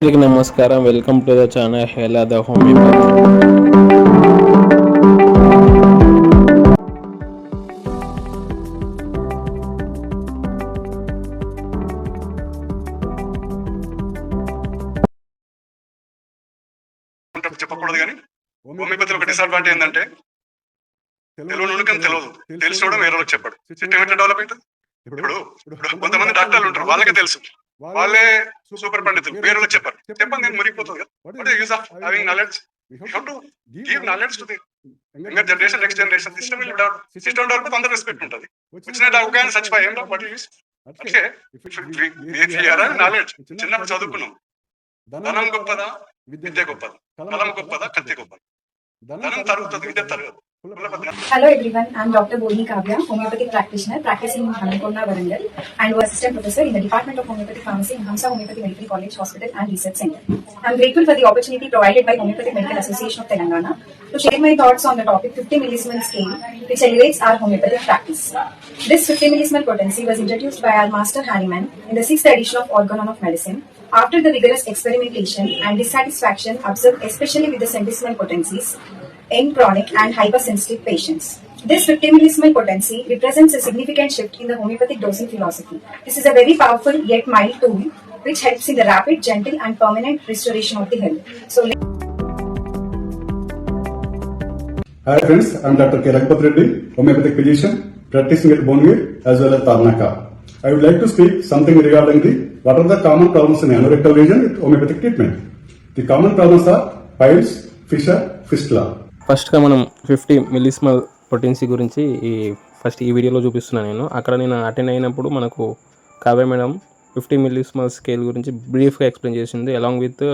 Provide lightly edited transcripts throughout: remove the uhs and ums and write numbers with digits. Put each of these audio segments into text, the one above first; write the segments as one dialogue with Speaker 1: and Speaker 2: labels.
Speaker 1: అందరికీ నమస్కారం. Welcome to the channel హెలా ద హోమియోపతి.
Speaker 2: చెప్పకూడదు కానీ హోమియోపతిలో ఒక డిసడ్వాంటేజ్ ఏంటంటే తెలుగు నుండి తెలియదు, తెలిసినోడు వేరే వాళ్ళకి చెప్పాడు. సిస్టమ్ ఎట్లా డెవలప్ అవుతుంది? ఇప్పుడు కొంతమంది డాక్టర్లు ఉంటారు, వాళ్ళకే తెలుసు, వాళ్ళే సూపర్ పండితులు, వేరే వాళ్ళకి చెప్పారు. చెప్పండి నేను మురిగిపోతుంది కదా. What is use of having knowledge? You have to give knowledge to the younger generation, next generation. System develop అందరూ రెస్పెక్ట్ ఉంటుంది. వచ్చిన ఒక సచిపోయి ఏం వాట్ యూస్ అంటే నాలెడ్జ్. చిన్నప్పుడు చదువుకున్నాం, ధనం గొప్పదా విద్య గొప్పదా, బలం గొప్పదా కత్తి గొప్పదా? ధనం తరుగుతుంది, విద్య తరగదు.
Speaker 3: Hello everyone, I am Dr. Bodhi Kavya, homeopathic practitioner practicing in Hanakonda, Varangal, and was assistant professor in the Department of Homeopathic Pharmacy in Hamsa Homeopathic Medical College Hospital and Research Center. I am grateful for the opportunity provided by Homeopathic Medical Association of Telangana to share my thoughts on the topic 50 millismol scale, which elevates our homeopathic practice. This 50 millismol potency was introduced by our master Hahnemann in the 6th edition of Organon of Medicine after the rigorous experimentation and dissatisfaction observed especially with the centesimal potencies in chronic and hypersensitive patients. This 50 millismol potency represents a significant shift in the homeopathic dosing philosophy. This is a very powerful yet mild tool which helps in the rapid, gentle and permanent restoration of the health. So,
Speaker 4: Hi friends, I am Dr. K. Raghupat Reddy, homeopathic physician practicing at Bongir as well as Tarnaka. I would like to speak something regarding what are the common problems in anorectal region with homeopathic treatment. The common problems are piles, fissure, fistula.
Speaker 1: ఫస్ట్గా మనం 50 మిల్లీస్మల్ potency గురించి ఈ వీడియోలో చూపిస్తున్నాను నేను. అక్కడ నేను attend అయినప్పుడు మనకు కావ్య మేడం 50 మిల్లీస్మల్ స్కేల్ గురించి బ్రీఫ్గా ఎక్స్ప్లెయిన్ చేసింది, అలాంగ్ విత్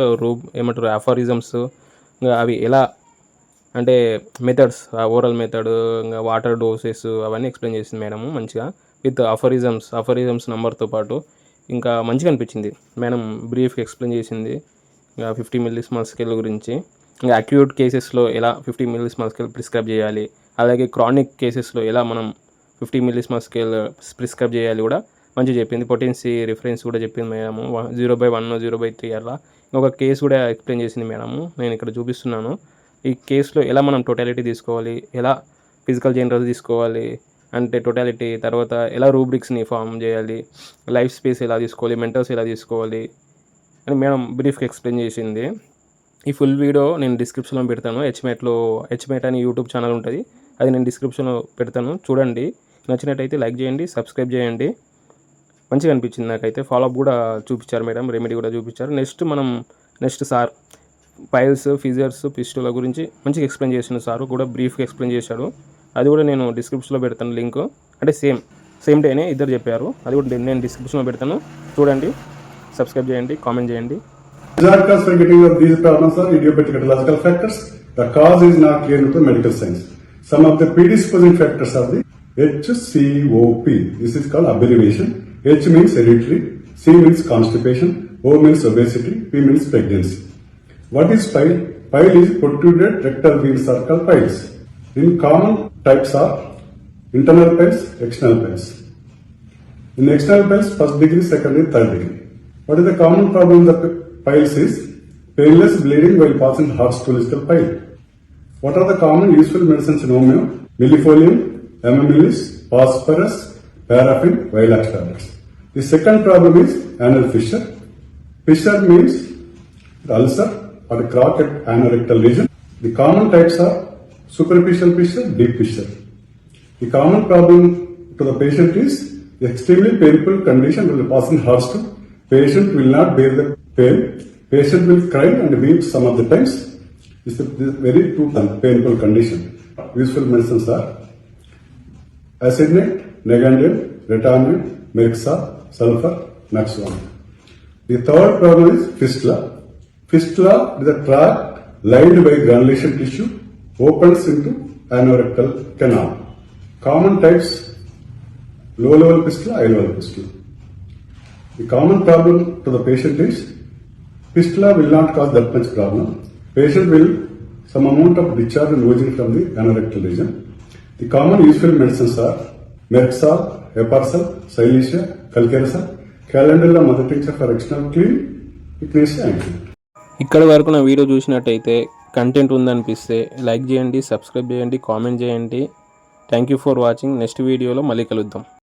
Speaker 1: ఏమంటారు అఫారిజమ్స్, ఇంకా అవి ఎలా అంటే మెథడ్స్, ఓరల్ మెథడ్, ఇంకా వాటర్ డోసెస్ అవన్నీ ఎక్స్ప్లెయిన్ చేసింది మేడం మంచిగా, విత్ అఫారిజమ్స్ నెంబర్తో పాటు. ఇంకా మంచిగా అనిపించింది మేడం బ్రీఫ్గా ఎక్స్ప్లెయిన్ చేసింది 50 మిల్లీస్మల్ స్కేల్ గురించి. ఇంకా అక్యూట్ కేసెస్లో ఎలా 50 మిల్లీస్మల్ స్కేల్ ప్రిస్క్రైబ్ చేయాలి, అలాగే క్రానిక్ కేసెస్లో ఎలా మనం 50 మిల్లీస్మల్ స్కేల్ ప్రిస్క్రైబ్ చేయాలి కూడా మంచిగా చెప్పింది. పొటెన్సీ రిఫరెన్స్ కూడా చెప్పింది మేడము, 0/1, 0/3 అలా. ఇంకొక కేసు కూడా ఎక్స్ప్లెయిన్ చేసింది మేడము, నేను ఇక్కడ చూపిస్తున్నాను. ఈ కేసులో ఎలా మనం టోటాలిటీ తీసుకోవాలి, ఎలా ఫిజికల్ జనరల్ తీసుకోవాలి అంటే టోటాలిటీ, తర్వాత ఎలా రూబ్రిక్స్ని ఫామ్ చేయాలి, లైఫ్ స్పేస్ ఎలా తీసుకోవాలి, మెంటల్స్ ఎలా తీసుకోవాలి అని మేడం బ్రీఫ్గా ఎక్స్ప్లెయిన్ చేసింది. ఈ ఫుల్ వీడియో నేను డిస్క్రిప్షన్లో పెడతాను. హెచ్మేట్ అని యూట్యూబ్ ఛానల్ ఉంటుంది, అది నేను డిస్క్రిప్షన్లో పెడతాను, చూడండి. నచ్చినట్టయితే లైక్ చేయండి, సబ్స్క్రైబ్ చేయండి. మంచిగా అనిపించింది నాకైతే. ఫాలోఅప్ కూడా చూపించారు మేడం, రెమెడీ కూడా చూపించారు. నెక్స్ట్ సార్ పైల్స్, ఫిజర్స్, పిస్టుల గురించి మంచిగా ఎక్స్ప్లెయిన్ చేసిన సార్ కూడా బ్రీఫ్గా ఎక్స్ప్లెయిన్ చేశాడు. అది కూడా నేను డిస్క్రిప్షన్లో పెడతాను లింక్. అంటే సేమ్ డేనే ఇద్దరు చెప్పారు, అది కూడా నేను డిస్క్రిప్షన్లో పెడతాను, చూడండి, సబ్స్క్రైబ్ చేయండి, కామెంట్ చేయండి.
Speaker 4: Exact cause for getting of these problems are idiopathic etiological factors. The cause is not clear with the medical science. Some of the predisposing factors are the HCOP. This is called abbreviation. H means hereditary, C means constipation, O means obesity, P means pregnancy. What is pile? Pile is protruded rectal veins are called piles. In common types are internal piles, external piles. In external piles, first degree, second degree, third degree. What is the common problem in the piles is painless bleeding while passing hot stool is called pile. What are the common useful medicines in homeo? Millifolium, amamilis, phosphorus, paraffin, Vilax tablets. The second problem is anal fissure. Fissure means the ulcer or the crack at anorectal region. The common types are superficial fissure, deep fissure. The common problem to the patient is extremely painful condition while passing hot stool. Patient will not bear the pain. Patient will cry and weep some of the times. This is very true painful condition. Useful medicines are acidinate, negandrine, retinol, merxa, sulfur, naxone. The third problem is fistula. Fistula is a tract lined by granulation tissue opens into anorectal canal. Common types: low level fistula, high level fistula. The common problem to the patient is fistula will not cause that much problem. Patient will some amount of discharge and oozing from the anorectal region. The common useful medicines are Merxal, Heparsal, Silesia, Calcaresa, Calendula, mother tincture for external cleaning, It creates anxiety.
Speaker 1: ఇక్కడి వరకు నా video చూసినట్టయితే content ఉందనిపిస్తే like చేయండి, subscribe చేయండి, comment చేయండి. Thank you for watching. Next వీడియోలో మళ్ళీ కలుద్దాం.